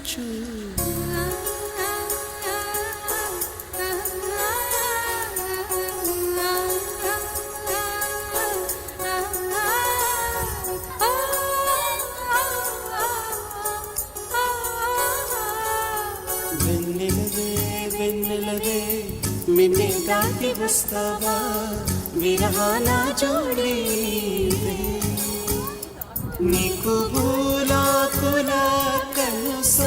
కరుణించు. వెన్నెలవే వెన్నెలవే మిన్నే దాటి వస్తావా విరహాల జోడి నీకు భూలాకుల కనుస